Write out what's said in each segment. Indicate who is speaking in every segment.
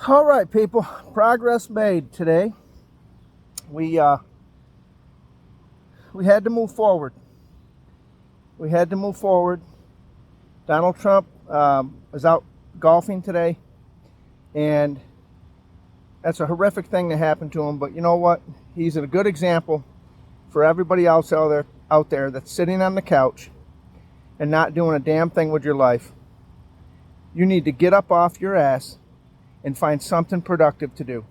Speaker 1: All right, people, progress made today. We had to move forward. We had to move forward. Donald Trump was out golfing today, and that's a horrific thing that happened to him. But you know what? He's a good example for everybody else out there that's sitting on the couch and not doing a damn thing with your life. You need to get up off your ass and find something productive to do.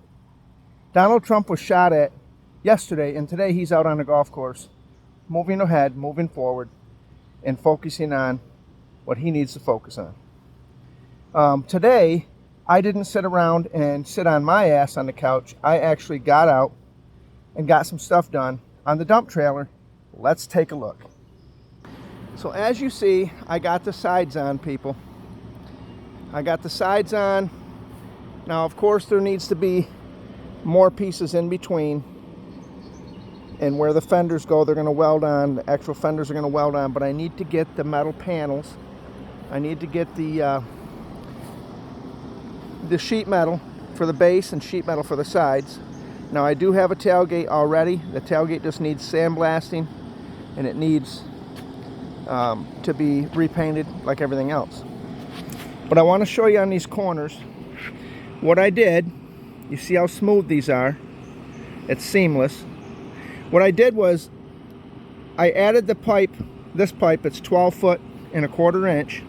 Speaker 1: Donald Trump was shot at yesterday, and today he's out on a golf course, moving ahead, moving forward, and focusing on what he needs to focus on. Today, I didn't sit around and sit on my ass on the couch. I actually got out and got some stuff done on the dump trailer. Let's take a look. So as you see, I got the sides on, people. I got the sides on. Now, of course, there needs to be more pieces in between. And where the fenders go, they're going to weld on. The actual fenders are going to weld on. But I need to get the metal panels. I need to get the sheet metal for the base and sheet metal for the sides. Now, I do have a tailgate already. The tailgate just needs sandblasting. And it needs to be repainted like everything else. But I want to show you on these corners what I did. You see how smooth these are. It's seamless. What I did was I added the pipe, this pipe, it's 12 foot and 1/4 inch,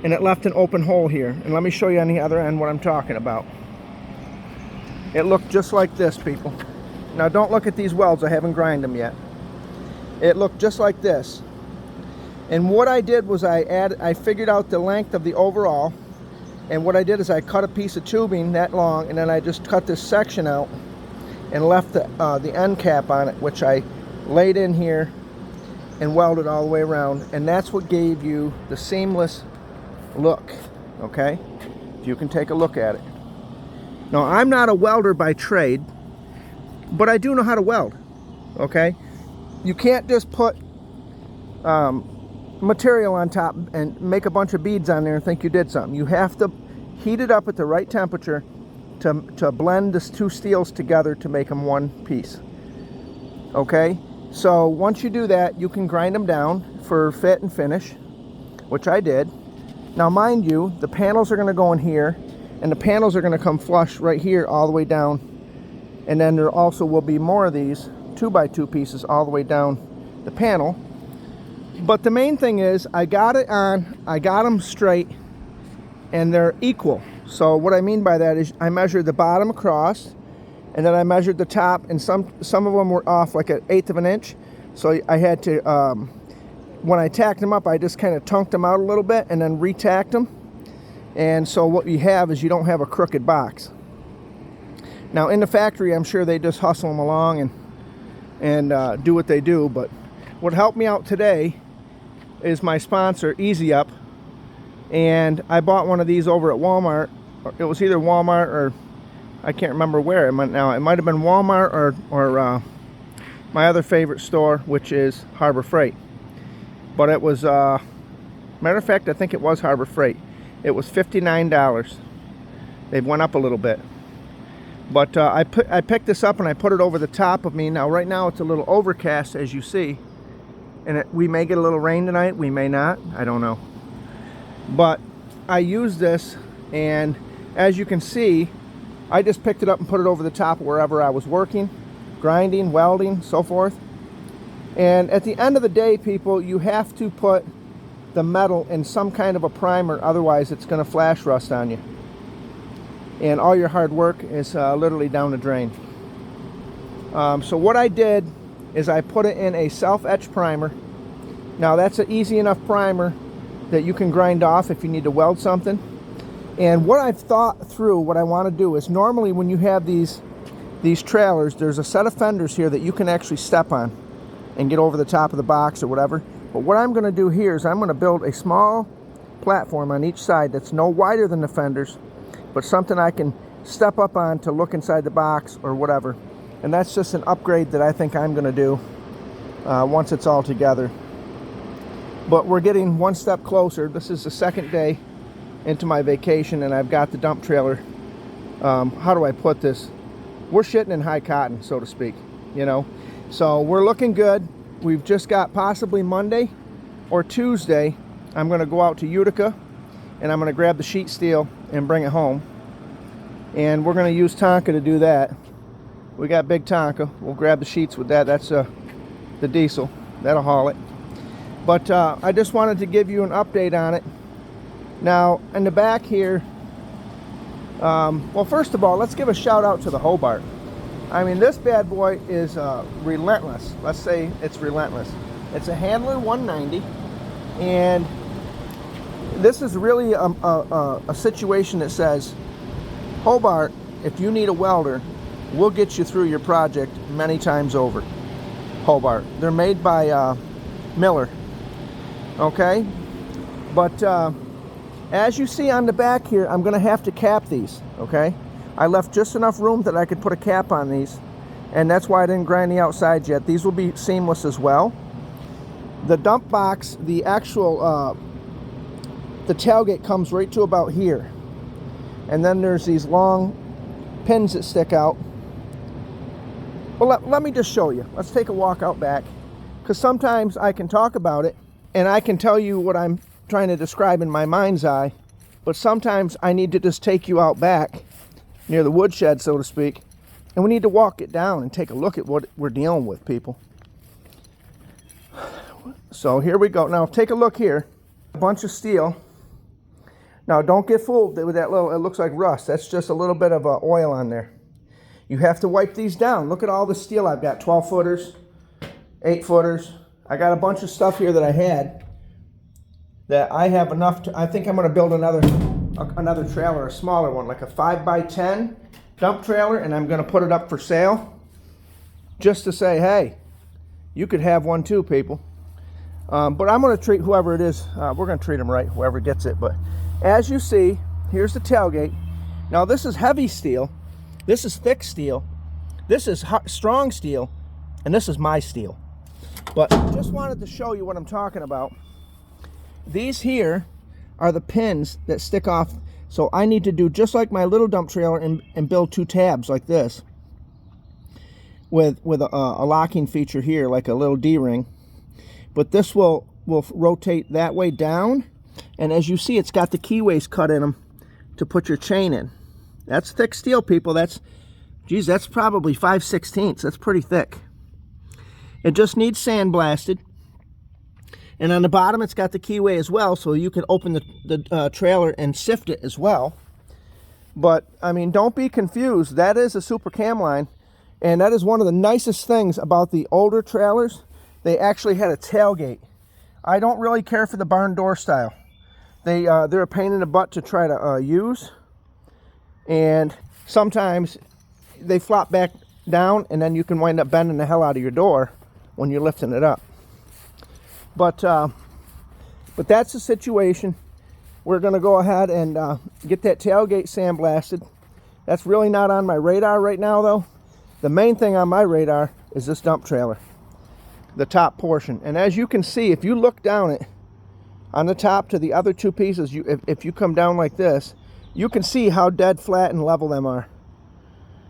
Speaker 1: and it left an open hole here. And let me show you on the other end what I'm talking about. It looked just like this, people. Now don't look at these welds, I haven't grinded them yet. It looked just like this. And what I did was I figured out the length of the overall. And what I did is I cut a piece of tubing that long, and then I just cut this section out and left the end cap on it, which I laid in here and welded all the way around. And that's what gave you the seamless look, okay? You can take a look at it. Now, I'm not a welder by trade, but I do know how to weld, okay? You can't just put material on top and make a bunch of beads on there and think you did something. You have to heat it up at the right temperature to blend the two steels together to make them one piece. Okay, so once you do that, you can grind them down for fit and finish, which I did. Now mind you, the panels are going to go in here, and the panels are going to come flush right here all the way down, and then there also will be more of these 2x2 pieces all the way down the panel. But the main thing is I got them straight, and they're equal. So what I mean by that is I measured the bottom across, and then I measured the top, and some of them were off like 1/8 of an inch. So I had to, when I tacked them up, I just kind of tunked them out a little bit and then retacked them. And so what you have is you don't have a crooked box. Now in the factory, I'm sure they just hustle them along and do what they do. But what helped me out today is my sponsor, Easy Up, and I bought one of these over at Walmart. It was either Walmart or I can't remember where. It might have been Walmart or my other favorite store, which is Harbor Freight. But it was, matter of fact, I think it was Harbor Freight. It was $59. They've went up a little bit. But I picked this up and I put it over the top of me. Now right now it's a little overcast, as you see. And we may get a little rain tonight, we may not, I don't know. But I used this, and as you can see, I just picked it up and put it over the top wherever I was working, grinding, welding, so forth. And at the end of the day, people, you have to put the metal in some kind of a primer, otherwise it's going to flash rust on you. And all your hard work is literally down the drain. So what I did is I put it in a self-etch primer. Now that's an easy enough primer that you can grind off if you need to weld something. And what I've thought through, what I want to do is, normally when you have these trailers, there's a set of fenders here that you can actually step on and get over the top of the box or whatever. But what I'm going to do here is I'm going to build a small platform on each side that's no wider than the fenders, but something I can step up on to look inside the box or whatever. And that's just an upgrade that I think I'm going to do once it's all together. But we're getting one step closer. This is the second day into my vacation, and I've got the dump trailer how do I put this? We're shitting in high cotton, so to speak, you know. So we're looking good. We've just got possibly Monday or Tuesday, I'm going to go out to Utica and I'm going to grab the sheet steel and bring it home. And we're going to use Tonka to do that. We got big Tonka. We'll grab the sheets with that. That's the diesel. That'll haul it. But I just wanted to give you an update on it. Now, in the back here, well, first of all, let's give a shout out to the Hobart. I mean, this bad boy is relentless. Let's say it's relentless. It's a Handler 190, and this is really a situation that says, Hobart, if you need a welder, we'll get you through your project many times over. Hobart. They're made by Miller. Okay? But as you see on the back here, I'm going to have to cap these. Okay? I left just enough room that I could put a cap on these, and that's why I didn't grind the outsides yet. These will be seamless as well. The dump box, the actual, the tailgate comes right to about here. And then there's these long pins that stick out. Well, let me just show you. Let's take a walk out back. Because sometimes I can talk about it, and I can tell you what I'm trying to describe in my mind's eye. But sometimes I need to just take you out back, near the woodshed, so to speak. And we need to walk it down and take a look at what we're dealing with, people. So here we go. Now take a look here. A bunch of steel. Now don't get fooled with that little, it looks like rust. That's just a little bit of oil on there. You have to wipe these down. Look at all the steel I've got. 12 footers, 8 footers. I got a bunch of stuff here that I had that I have enough to, I think I'm going to build another trailer, a smaller one, like a 5x10 dump trailer, and I'm going to put it up for sale just to say, hey, you could have one too, people. But I'm going to treat whoever it is, we're going to treat them right, whoever gets it. But as you see, here's the tailgate. Now this is heavy steel, this is thick steel, this is strong steel, and this is my steel. But just wanted to show you what I'm talking about. These here are the pins that stick off. So I need to do just like my little dump trailer and build 2 tabs like this with a locking feature here, like a little D-ring. But this will rotate that way down, and as you see, it's got the keyways cut in them to put your chain in. That's thick steel, people. That's, geez, that's probably 5/16. That's pretty thick. It just needs sandblasted. And on the bottom, it's got the keyway as well, so you can open the trailer and sift it as well. But, I mean, don't be confused. That is a Super Camline, and that is one of the nicest things about the older trailers. They actually had a tailgate. I don't really care for the barn door style. They're a pain in the butt to try to use, and sometimes they flop back down, and then you can wind up bending the hell out of your door when you're lifting it up. But that's the situation. We're going to go ahead and get that tailgate sandblasted. That's really not on my radar right now, though. The main thing on my radar is this dump trailer, the top portion. And as you can see, if you look down it on the top to the other 2 pieces, if you come down like this, you can see how dead flat and level them are.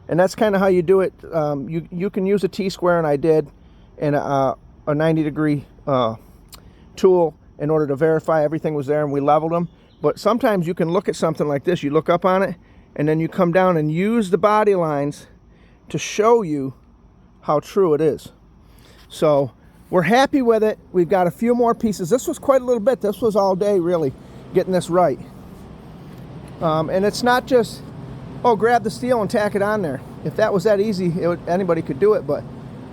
Speaker 1: And that's kind of how you do it. You can use a T-square, and I did, and a 90-degree tool in order to verify everything was there, and we leveled them. But sometimes you can look at something like this, you look up on it, and then you come down and use the body lines to show you how true it is. So we're happy with it. We've got a few more pieces. This was quite a little bit. This was all day, really, getting this right. And it's not just, oh, grab the steel and tack it on there. If that was that easy, anybody could do it. But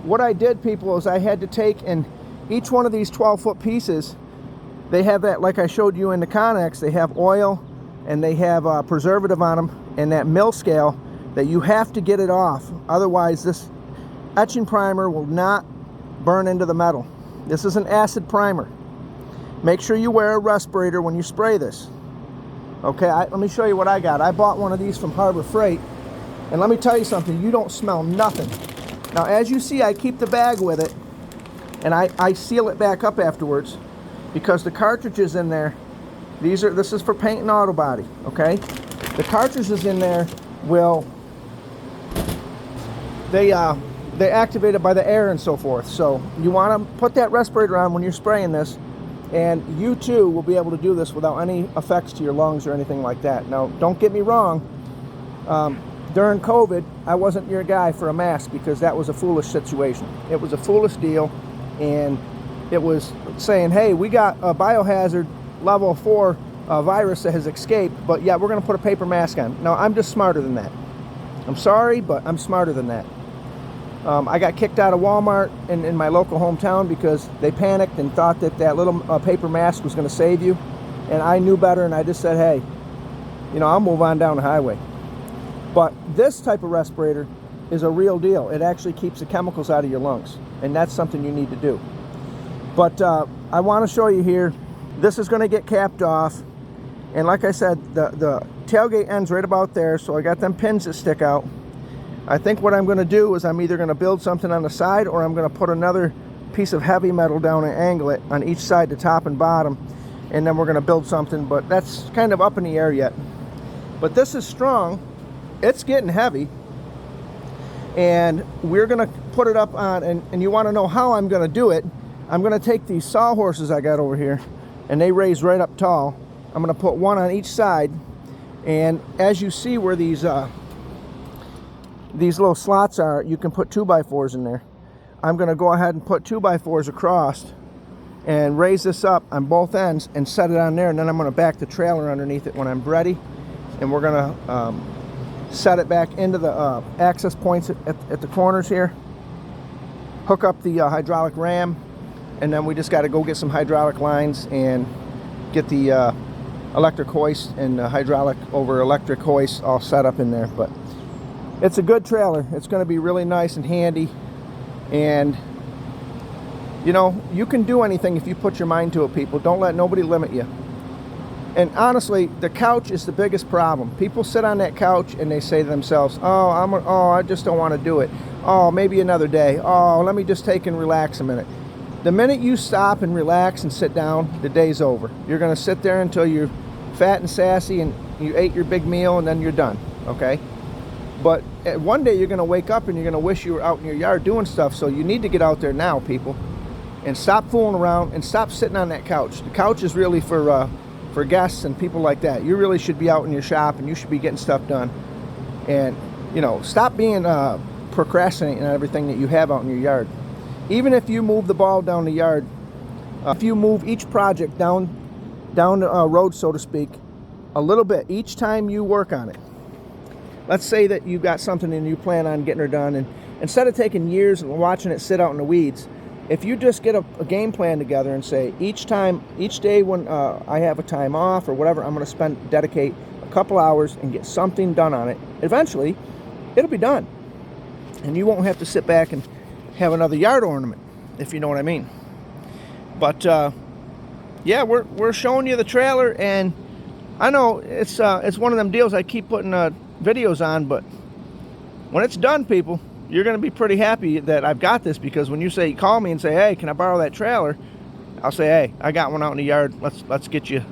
Speaker 1: what I did, people, is I had to take, and each one of these 12-foot pieces, they have that, like I showed you in the Connex, they have oil and they have preservative on them, and that mill scale that you have to get it off. Otherwise, this etching primer will not burn into the metal. This is an acid primer. Make sure you wear a respirator when you spray this. Okay, let me show you what I got. I bought one of these from Harbor Freight, and let me tell you something, you don't smell nothing. Now, as you see, I keep the bag with it, and I seal it back up afterwards, because the cartridges in there, this is for paint and auto body, okay? The cartridges in there will, they activate it by the air and so forth. So you want to put that respirator on when you're spraying this, and you too will be able to do this without any effects to your lungs or anything like that. Now, don't get me wrong. During COVID, I wasn't your guy for a mask because that was a foolish situation. It was a foolish deal, and it was saying, hey, we got a biohazard level 4 virus that has escaped, but yeah, we're going to put a paper mask on. Now, I'm just smarter than that. I'm sorry, but I'm smarter than that. I got kicked out of Walmart in my local hometown because they panicked and thought that that little paper mask was going to save you. And I knew better, and I just said, hey, you know, I'll move on down the highway. But this type of respirator is a real deal. It actually keeps the chemicals out of your lungs, and that's something you need to do. But I want to show you here, this is going to get capped off. And like I said, the tailgate ends right about there, so I got them pins that stick out. I think what I'm going to do is I'm either going to build something on the side, or I'm going to put another piece of heavy metal down and angle it on each side, the top and bottom, and then we're going to build something, but that's kind of up in the air yet. But this is strong. It's getting heavy, and we're going to put it up on, and you want to know how I'm going to do it. I'm going to take these sawhorses I got over here, and they raise right up tall. I'm going to put one on each side, and as you see where these little slots are, you can put 2x4s in there. I'm going to go ahead and put 2x4s across and raise this up on both ends and set it on there, and then I'm going to back the trailer underneath it when I'm ready, and we're going to set it back into the access points at the corners here, hook up the hydraulic ram, and then we just got to go get some hydraulic lines and get the electric hoist and hydraulic over electric hoist all set up in there. But it's a good trailer. It's going to be really nice and handy, and you know, you can do anything if you put your mind to it, people. Don't let nobody limit you. And honestly, the couch is the biggest problem. People sit on that couch and they say to themselves, I just don't want to do it. Oh, maybe another day. Oh, let me just take and relax a minute. The minute you stop and relax and sit down, the day's over. You're going to sit there until you're fat and sassy and you ate your big meal, and then you're done, okay? But one day you're going to wake up and you're going to wish you were out in your yard doing stuff, so you need to get out there now, people. And stop fooling around and stop sitting on that couch. The couch is really for guests and people like that. You really should be out in your shop, and you should be getting stuff done. And, you know, stop being procrastinating on everything that you have out in your yard. Even if you move the ball down the yard, if you move each project down the road, so to speak, a little bit each time you work on it. Let's say that you got something and you plan on getting her done, and instead of taking years and watching it sit out in the weeds, if you just get a game plan together and say each day when I have a time off or whatever, I'm going to dedicate a couple hours and get something done on it, eventually it'll be done, and you won't have to sit back and have another yard ornament, if you know what I mean. But yeah, we're showing you the trailer, and I know it's one of them deals I keep putting videos on, but when it's done, people, you're going to be pretty happy that I've got this, because when you call me and say, hey, can I borrow that trailer, I'll say, hey, I got one out in the yard. Let's get you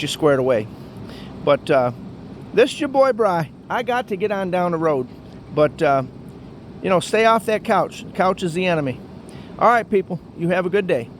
Speaker 1: squared away. But this is your boy Bry. I got to get on down the road, but you know, stay off that couch. The couch is the enemy. All right, people, you have a good day.